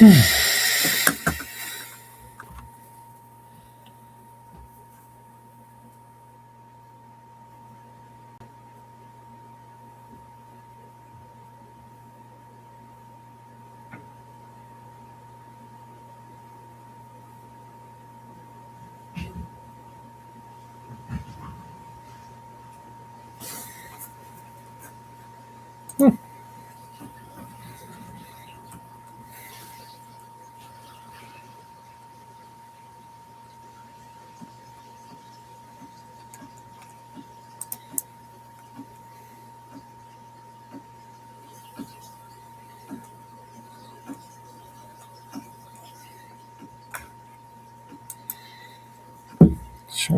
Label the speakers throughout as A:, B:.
A: Sure,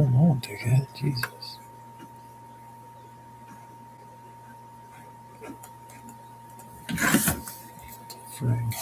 A: I won't take it. Jesus. Frig.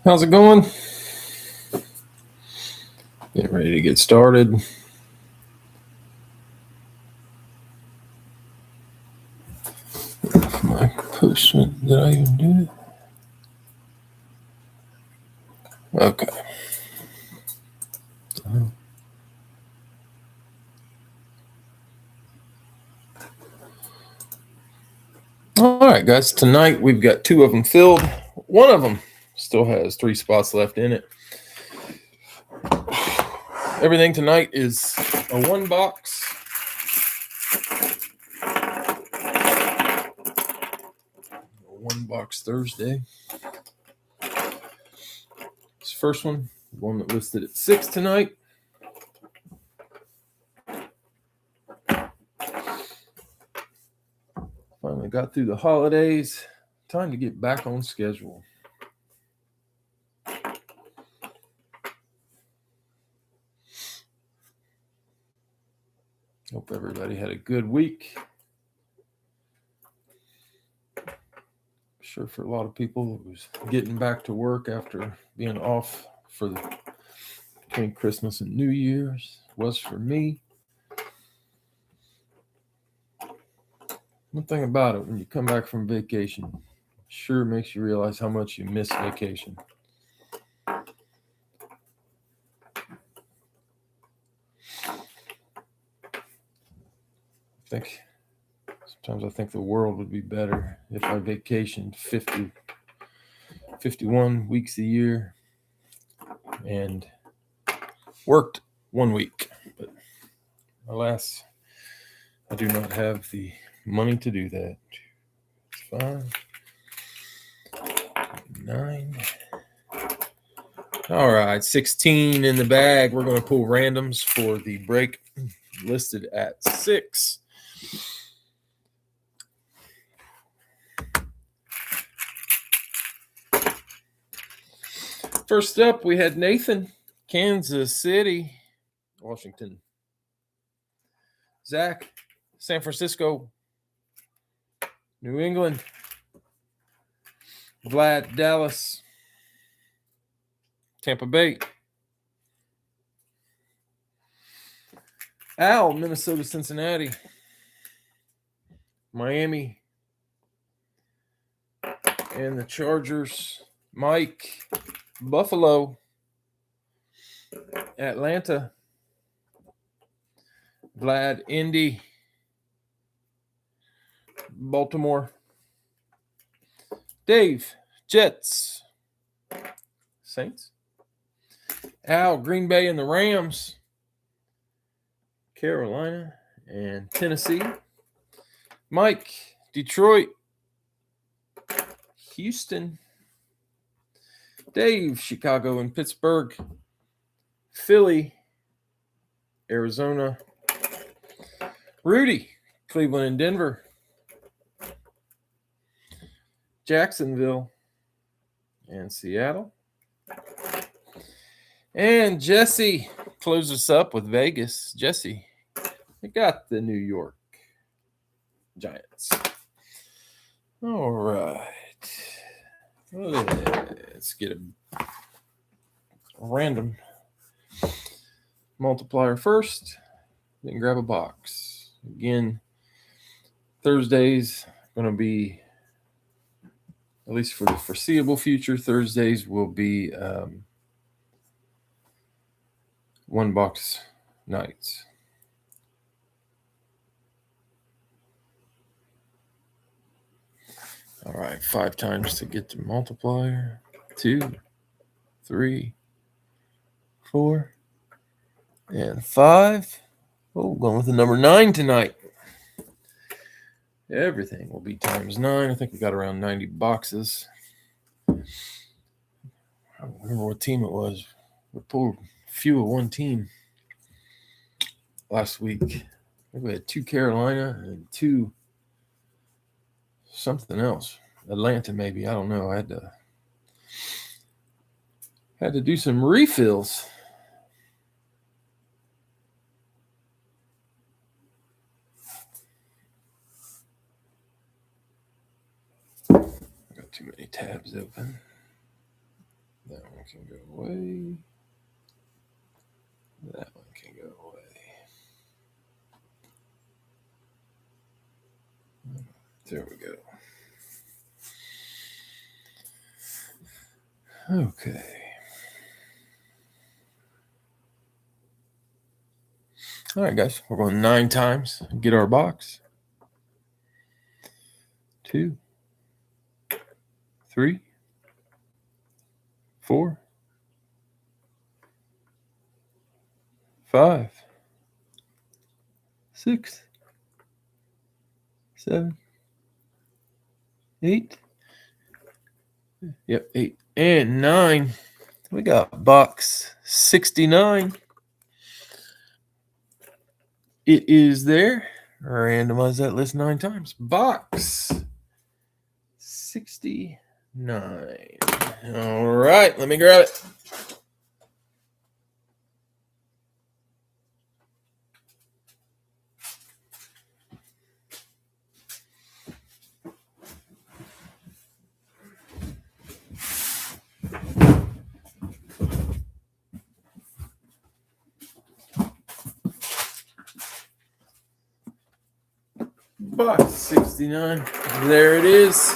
B: How's it going? Getting ready to get started. My postman, did I even do it? Okay. All right, guys. Tonight we've got 2 of them filled. One of them still has 3 spots left in it. Everything tonight is a 1 box. A 1 box Thursday. This first one that listed at 6 tonight. Finally got through the holidays. Time to get back on schedule. Hope everybody had a good week. I'm sure for a lot of people it was getting back to work after being off between Christmas and New Year's. It was for me. One thing about it, when you come back from vacation, sure makes you realize how much you miss vacation. Sometimes I think the world would be better if I vacationed 51 weeks a year and worked 1 week. But alas, I do not have the money to do that. 5, 9. All right, 16 in the bag. We're going to pull randoms for the break listed at 6. First up, we had Nathan, Kansas City, Washington. Zach, San Francisco, New England. Vlad, Dallas, Tampa Bay. Al, Minnesota, Cincinnati, Miami, and the Chargers. Mike, Buffalo, Atlanta. Vlad, Indy, Baltimore. Dave, Jets, Saints. Al, Green Bay and the Rams, Carolina and Tennessee. Mike, Detroit, Houston. Dave, Chicago and Pittsburgh. Philly, Arizona. Rudy, Cleveland and Denver. Jacksonville and Seattle. And Jesse closes us up with Vegas. Jesse, you got the New York Giants. All right. Let's get a random multiplier first, then grab a box. Again, Thursdays going to be, at least for the foreseeable future, Thursdays will be 1 box nights. All right, 5 times to get the multiplier. 2, 3, 4, and 5. Oh, going with the number 9 tonight. Everything will be times 9. I think we got around 90 boxes. I don't remember what team it was. We pulled few of one team last week. I think we had 2 Carolina and 2 something else. Atlanta, maybe. I don't know. I had to do some refills. I got too many tabs open. There can go away. That one can go away. There we go. Okay. All right, guys. We're going 9 times. Get our box. 2, 3, 4, 5, 6, 7, 8. Yep, 8 and 9. We got box 69. It is there. Randomize that list 9 times. Box 69. All right, let me grab it. Box 69. There it is.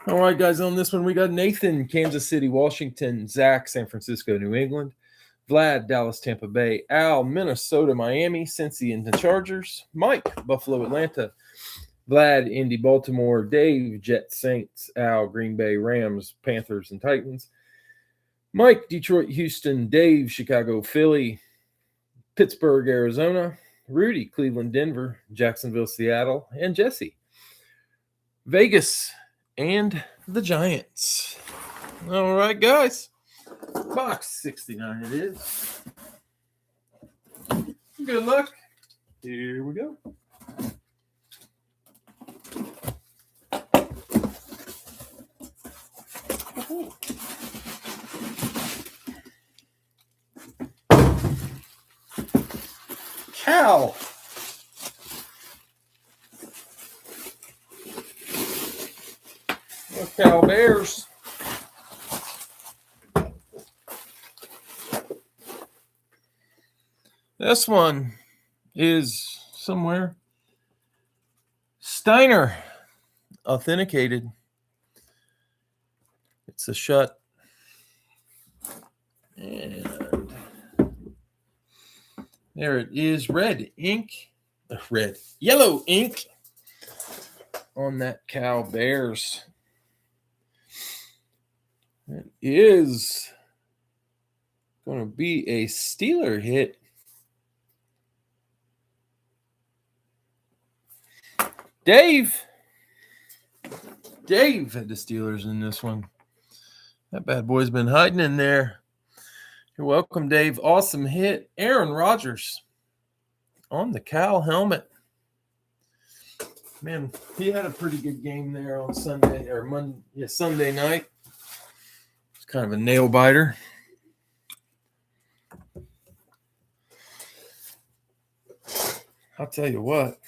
B: All right, guys, on this one, we got Nathan, Kansas City, Washington, Zach, San Francisco, New England, Vlad, Dallas, Tampa Bay, Al, Minnesota, Miami, Cincy, and the Chargers, Mike, Buffalo, Atlanta, Vlad, Indy, Baltimore, Dave, Jets, Saints, Al, Green Bay, Rams, Panthers, and Titans, Mike, Detroit, Houston, Dave, Chicago, Philly, Pittsburgh, Arizona, Rudy, Cleveland, Denver, Jacksonville, Seattle, and Jesse, Vegas, and the Giants. All right, guys. Box 69 it is. Good luck. Here we go. Cal. The Cal Bears. This one is somewhere. Steiner. Authenticated. It's a shut. And there it is. Red ink. Yellow ink on that Cal Bears. It is going to be a Steeler hit. Dave had the Steelers in this one. That bad boy's been hiding in there. You're welcome, Dave. Awesome hit. Aaron Rodgers on the Cal helmet. Man, he had a pretty good game there on Sunday night. It's kind of a nail biter. I'll tell you what,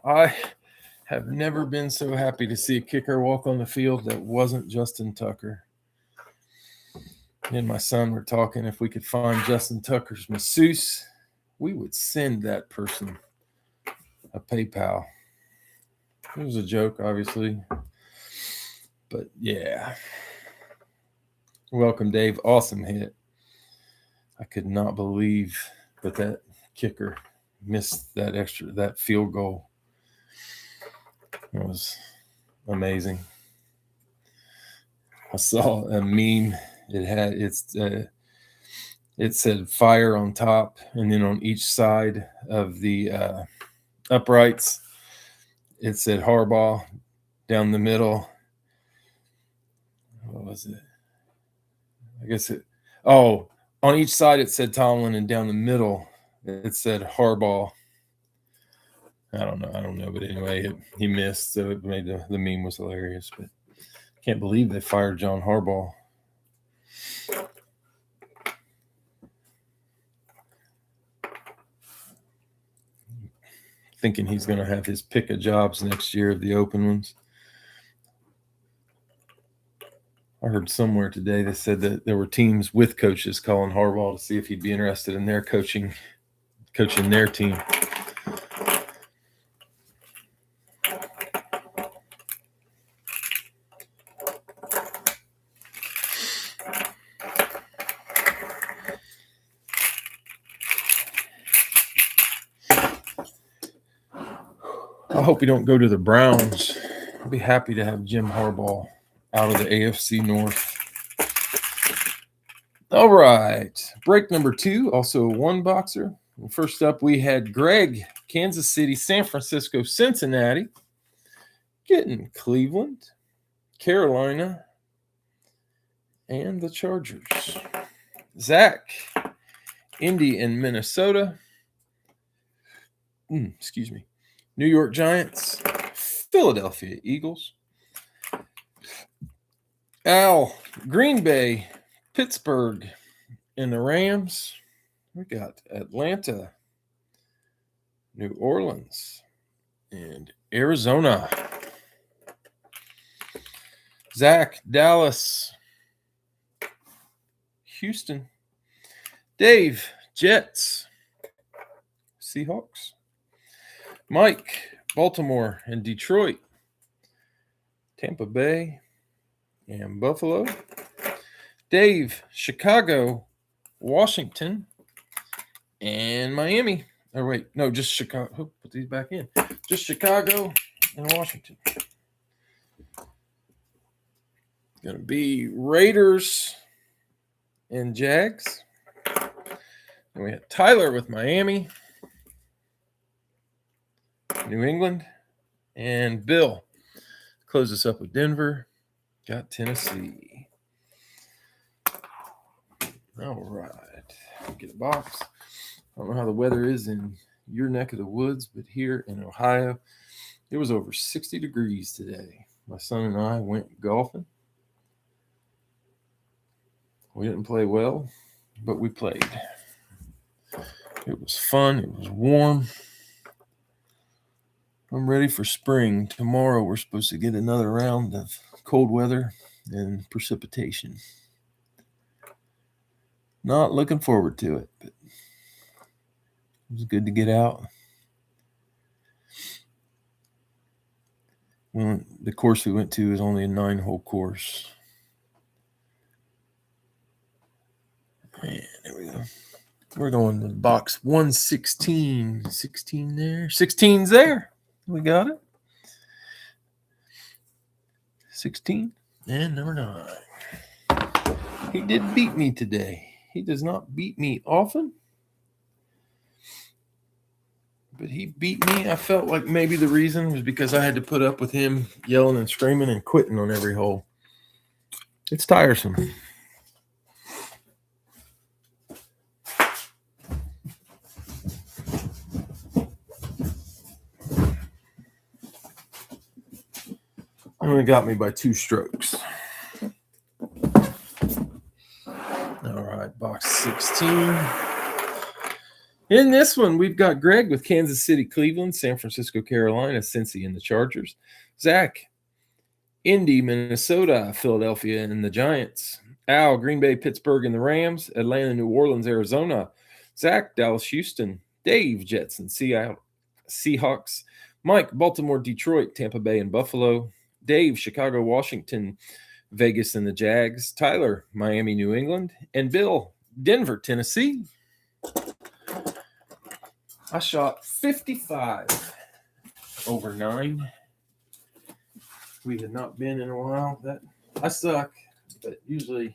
B: I have never been so happy to see a kicker walk on the field that wasn't Justin Tucker. Me and my son were talking, if we could find Justin Tucker's masseuse, we would send that person a PayPal. It was a joke, obviously. But yeah. Welcome, Dave. Awesome hit. I could not believe that kicker missed that field goal. It was amazing. I saw a meme. It said fire on top, and then on each side of the uprights, it said Harbaugh. Down the middle, what was it? I guess on each side it said Tomlin, and down the middle it said Harbaugh. I don't know, but anyway, he missed, so it made the meme was hilarious. But can't believe they fired John Harbaugh. Thinking he's going to have his pick of jobs next year of the open ones. I heard somewhere today they said that there were teams with coaches calling Harbaugh to see if he'd be interested in their coaching their team. I hope we don't go to the Browns. I'd be happy to have Jim Harbaugh out of the AFC North. All right. Break number 2, also a one boxer. First up, we had Greg, Kansas City, San Francisco, Cincinnati, getting Cleveland, Carolina, and the Chargers. Zach, Indy and Minnesota. Excuse me. New York Giants, Philadelphia Eagles. Al, Green Bay, Pittsburgh, and the Rams. We got Atlanta, New Orleans, and Arizona. Zach, Dallas, Houston. Dave, Jets, Seahawks. Mike, Baltimore and Detroit. Tampa Bay and Buffalo. Dave, Chicago, Washington, and Miami. Or wait, no, just Chicago. Put these back in. Just Chicago and Washington. Going to be Raiders and Jags. And we have Tyler with Miami, New England, and Bill. Close this up with Denver. Got Tennessee. All right. Get a box. I don't know how the weather is in your neck of the woods, but here in Ohio, it was over 60 degrees today. My son and I went golfing. We didn't play well, but we played. It was fun. It was warm. I'm ready for spring. Tomorrow we're supposed to get another round of cold weather and precipitation. Not looking forward to it, but it was good to get out. The course we went to is only a 9-hole course. And there we go. We're going to box 116. 16 there. 16's there. We got it. 16 and number 9. He did beat me today. He does not beat me often, but he beat me. I felt like maybe the reason was because I had to put up with him yelling and screaming and quitting on every hole. It's tiresome. Only got me by 2 strokes. All right, box 16. In this one, we've got Greg with Kansas City, Cleveland, San Francisco, Carolina, Cincy, and the Chargers. Zach, Indy, Minnesota, Philadelphia, and the Giants. Al, Green Bay, Pittsburgh, and the Rams. Atlanta, New Orleans, Arizona. Zach, Dallas, Houston. Dave, Jets, and Seahawks. Mike, Baltimore, Detroit, Tampa Bay, and Buffalo. Dave, Chicago, Washington, Vegas, and the Jags. Tyler, Miami, New England. And Bill, Denver, Tennessee. I shot 55 over 9. We had not been in a while. I suck, but usually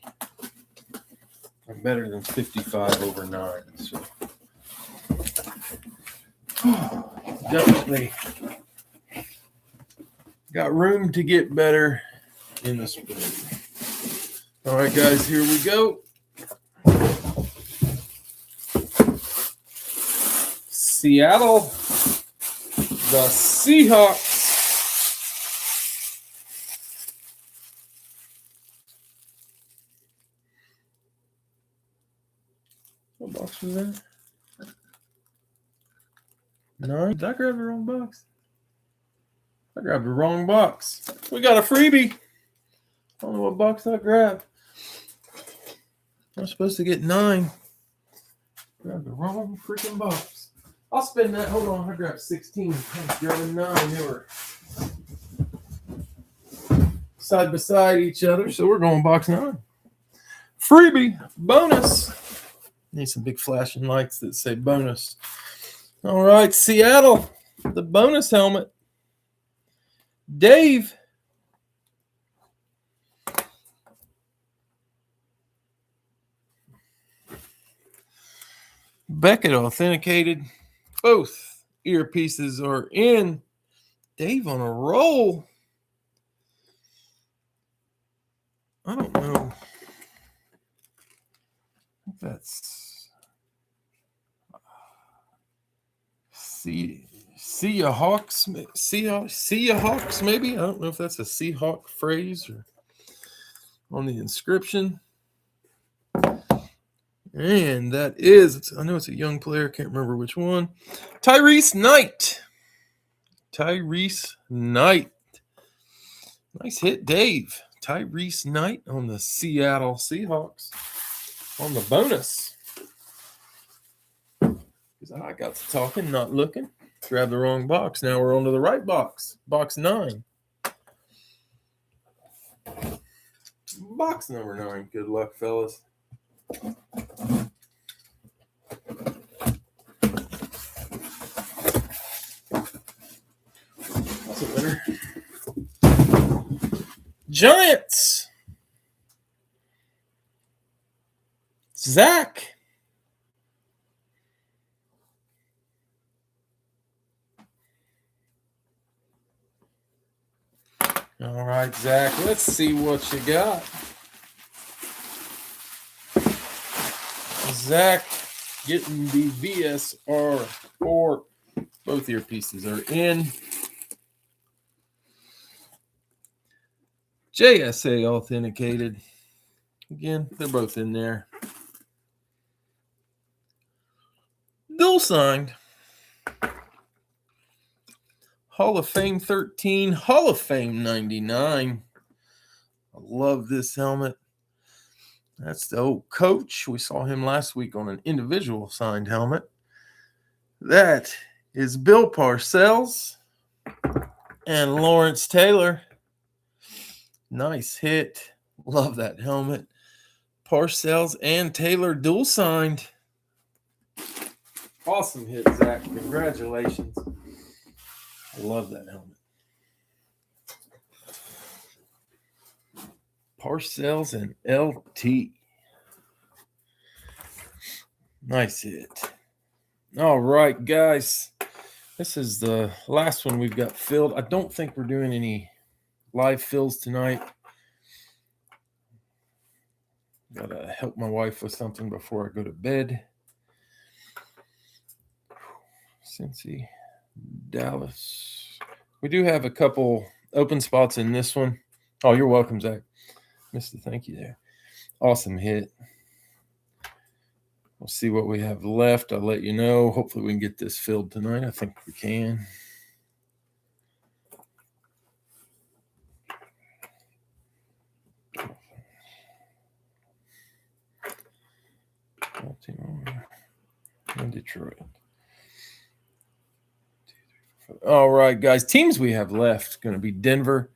B: I'm better than 55 over 9. So definitely got room to get better in the spring. All right, guys, here we go. Seattle, the Seahawks. What box was that? 9? Did I grab the wrong box? I grabbed the wrong box. We got a freebie. don't know what box I grabbed. I'm supposed to get 9. Grabbed the wrong freaking box. I'll spend that. Hold on, I grabbed 16. I'm grabbing 9. They were side by side each other, so we're going box 9. Freebie bonus. Need some big flashing lights that say bonus. All right, Seattle, the bonus helmet. Dave. Beckett authenticated. Both earpieces are in. Dave on a roll. I don't know. I think that's Seahawks, maybe. I don't know if that's a Seahawk phrase or on the inscription. And that is, I know it's a young player, can't remember which one. Tyrese Knight. Tyrese Knight. Nice hit, Dave. Tyrese Knight on the Seattle Seahawks on the bonus. Because I got to talking, not looking. Grabbed the wrong box. Now we're on to the right box. Box 9. Box number 9. Good luck, fellas. That's a winner. Giants. Zach. All right, Zach. Let's see what you got. Zach getting the VSR 4. Both earpieces are in. JSA authenticated. Again, they're both in there. Dual signed. Hall of Fame 13, Hall of Fame 99. I love this helmet. That's the old coach. We saw him last week on an individual signed helmet. That is Bill Parcells and Lawrence Taylor. Nice hit. Love that helmet. Parcells and Taylor dual signed. Awesome hit, Zach. Congratulations. I love that helmet. Parcells and LT. Nice hit. All right, guys. This is the last one we've got filled. I don't think we're doing any live fills tonight. Gotta help my wife with something before I go to bed. Cincy, Dallas. We do have a couple open spots in this one. Oh, you're welcome, Zach. Missed the thank you there. Awesome hit. We'll see what we have left. I'll let you know. Hopefully we can get this filled tonight. I think we can. Baltimore and Detroit. All right, guys. Teams we have left going to be Denver.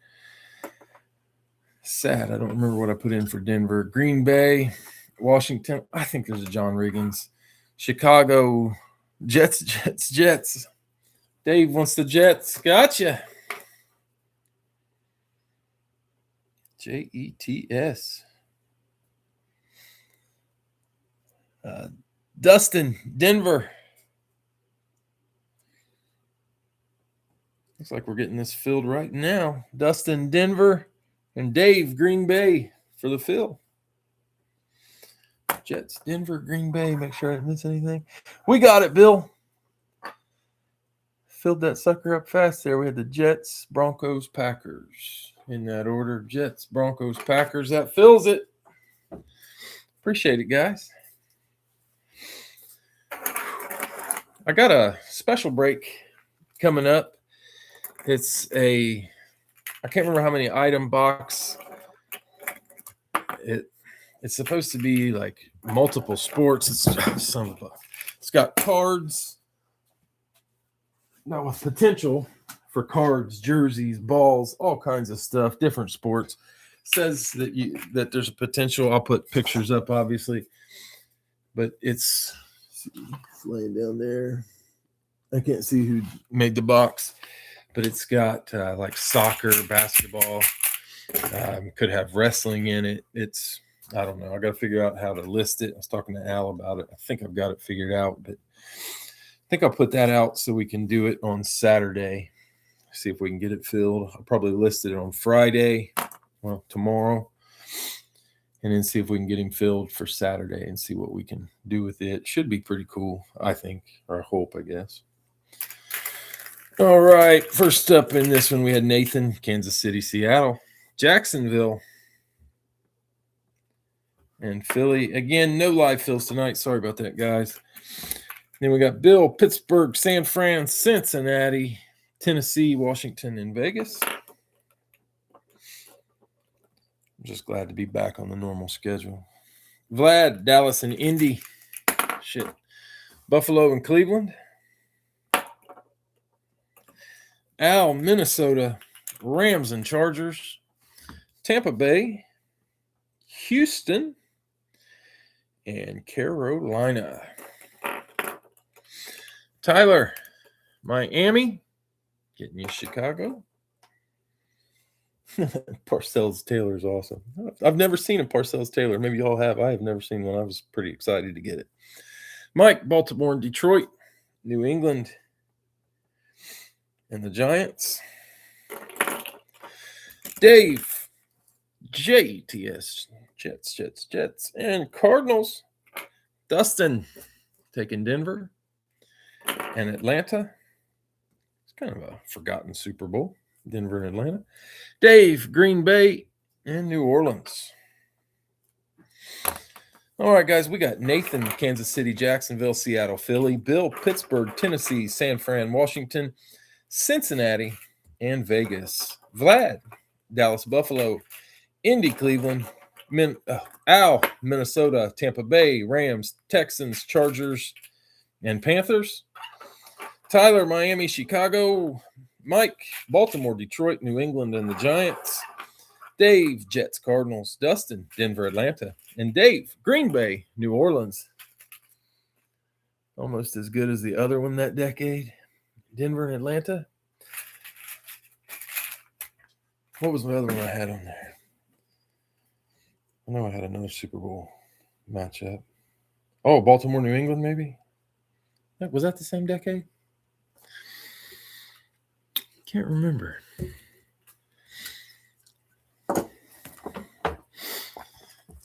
B: Sad. I don't remember what I put in for Denver. Green Bay, Washington. I think there's a John Riggins. Chicago, Jets. Dave wants the Jets. Gotcha. Jets. Dustin, Denver. Looks like we're getting this filled right now. Dustin, Denver, and Dave, Green Bay for the fill. Jets, Denver, Green Bay. Make sure I didn't miss anything. We got it, Bill. Filled that sucker up fast there. We had the Jets, Broncos, Packers. In that order. Jets, Broncos, Packers. That fills it. Appreciate it, guys. I got a special break coming up. It's I can't remember how many item box It's supposed to be like multiple sports. It's got cards. Now with potential for cards, jerseys, balls, all kinds of stuff, different sports. Says that there's a potential. I'll put pictures up, obviously, but it's laying down there. I can't see who made the box, but it's got like soccer, basketball. Could have wrestling in it. I don't know. I got to figure out how to list it. I was talking to Al about it. I think I've got it figured out, but I think I'll put that out so we can do it on Saturday. See if we can get it filled. I'll probably list it on Friday, tomorrow, and then see if we can get him filled for Saturday and see what we can do with it. Should be pretty cool, I think, or I hope, I guess. All right, first up in this one, we had Nathan, Kansas City, Seattle, Jacksonville, and Philly. Again, no live fills tonight. Sorry about that, guys. Then we got Bill, Pittsburgh, San Fran, Cincinnati, Tennessee, Washington, and Vegas. I'm just glad to be back on the normal schedule. Vlad, Dallas, and Indy. Buffalo and Cleveland. Al, Minnesota, Rams and Chargers. Tampa Bay, Houston, and Carolina. Tyler, Miami, getting you Chicago. Parcells Taylor is awesome. I've never seen a Parcells Taylor. Maybe y'all have. I have never seen one. I was pretty excited to get it. Mike, Baltimore and Detroit, New England, and the Giants. Dave, JTS, Jets, and Cardinals. Dustin, taking Denver and Atlanta. It's kind of a forgotten Super Bowl. Denver and Atlanta. Dave, Green Bay, and New Orleans. All right, guys, we got Nathan, Kansas City, Jacksonville, Seattle, Philly, Bill, Pittsburgh, Tennessee, San Fran, Washington, Cincinnati, and Vegas. Vlad, Dallas, Buffalo, Indy, Cleveland, Al, Minnesota, Tampa Bay, Rams, Texans, Chargers, and Panthers. Tyler, Miami, Chicago. Mike, Baltimore, Detroit, New England, and the Giants. Dave, Jets, Cardinals. Dustin, Denver, Atlanta. And Dave, Green Bay, New Orleans. Almost as good as the other one that decade. Denver and Atlanta. What was the other one I had on there? I know I had another Super Bowl matchup. Oh, Baltimore, New England, maybe? Was that the same decade? Can't remember. I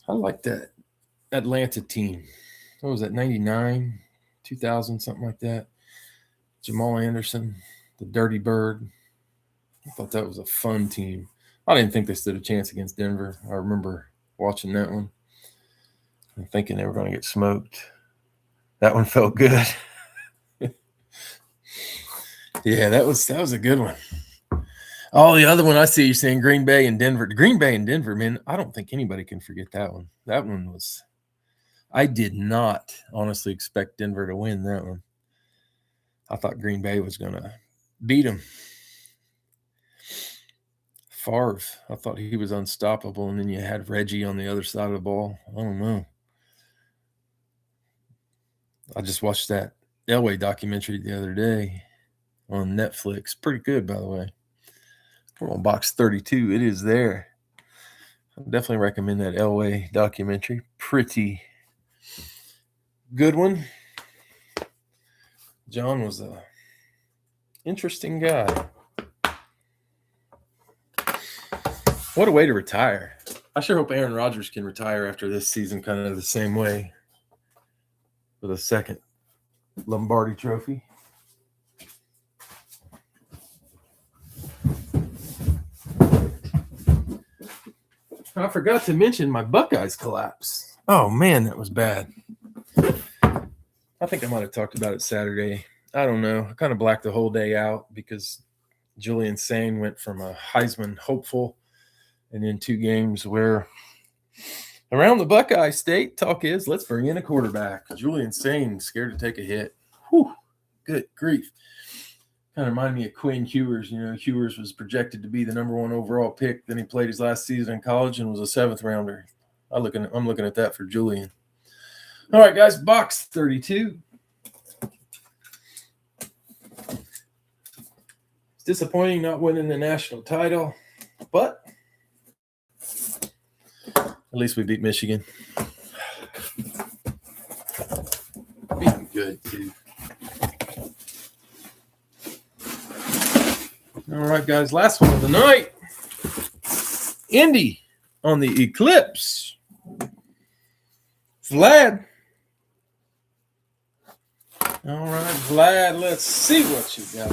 B: like that Atlanta team. What was that, 99, 2000, something like that? Jamal Anderson, the Dirty Bird. I thought that was a fun team. I didn't think they stood a chance against Denver. I remember watching that one and thinking they were going to get smoked. That one felt good. Yeah, that was a good one. Oh, the other one I see you saying Green Bay and Denver. Green Bay and Denver, man, I don't think anybody can forget that one. That one was – I did not honestly expect Denver to win that one. I thought Green Bay was going to beat them. Favre, I thought he was unstoppable, and then you had Reggie on the other side of the ball. I don't know. I just watched that Elway documentary the other day on Netflix. Pretty good, by the way. We're on box 32. It is there. I definitely recommend that Elway documentary. Pretty good one. John was a interesting guy. What a way to retire. I sure hope Aaron Rodgers can retire after this season kind of the same way with a second Lombardi trophy. I forgot to mention my Buckeyes collapse. Oh, man, that was bad. I think I might have talked about it Saturday. I don't know. I kind of blacked the whole day out because Julian Sain went from a Heisman hopeful and in 2 games where Around the Buckeye State, talk is let's bring in a quarterback. Julian Sain scared to take a hit. Whew, good grief. Kind of reminded me of Quinn Hewers. You know, Hewers was projected to be the number 1 overall pick. Then he played his last season in college and was a 7th rounder. I'm looking at that for Julian. All right, guys, box 32. It's disappointing not winning the national title, but at least we beat Michigan. Beat them good, too. All right, guys, last one of the night. Indy on the Eclipse. Vlad. All right, Vlad, let's see what you got.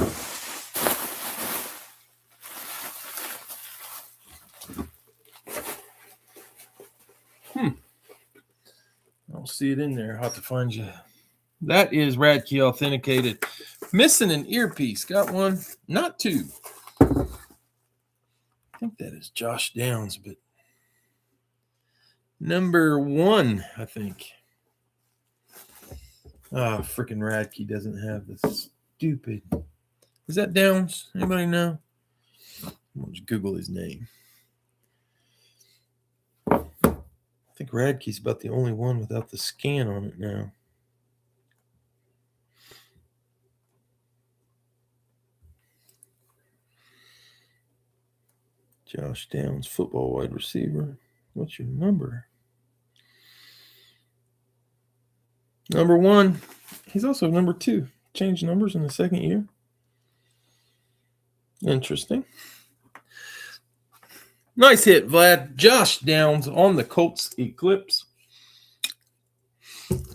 B: I don't see it in there. I'll have to find you. That is Radkey authenticated. Missing an earpiece. Got one, not two. I think that is Josh Downs, but number 1, I think. Freaking Radkey doesn't have this stupid. Is that Downs? Anybody know? I'll just Google his name. I think Radkey's about the only one without the scan on it now. Josh Downs, football wide receiver. What's your number? Number 1. He's also number 2. Changed numbers in the second year. Interesting. Nice hit, Vlad. Josh Downs on the Colts Eclipse.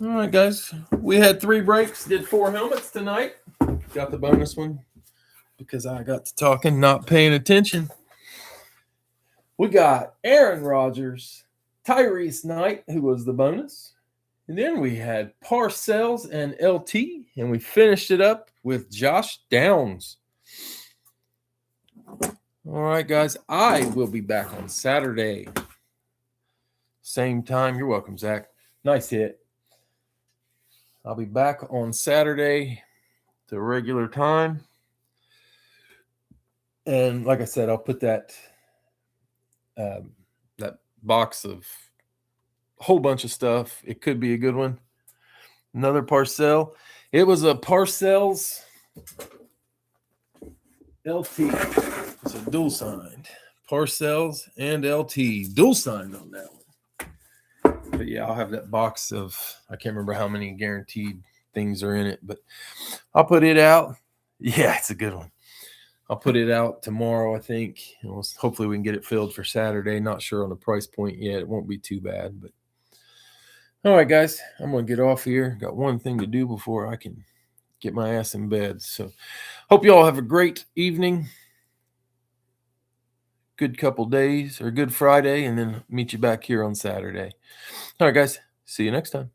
B: All right, guys. We had 3 breaks. Did 4 helmets tonight. Got the bonus one because I got to talking, not paying attention. We got Aaron Rodgers, Tyrese Knight, who was the bonus. And then we had Parcells and LT, and we finished it up with Josh Downs. All right, guys, I will be back on Saturday. Same time. You're welcome, Zach. Nice hit. I'll be back on Saturday to regular time. And like I said, I'll put that box of a whole bunch of stuff. It could be a good one. Another Parcell. It was a Parcells LT. It's a dual signed. Parcells and LT. Dual signed on that one. But yeah, I'll have that box of, I can't remember how many guaranteed things are in it, but I'll put it out. Yeah, it's a good one. I'll put it out tomorrow, I think. Hopefully we can get it filled for Saturday. Not sure on the price point yet. It won't be too bad. But all right, guys, I'm going to get off here. Got one thing to do before I can get my ass in bed. So hope you all have a great evening. Good couple days or good Friday, and then meet you back here on Saturday. All right, guys. See you next time.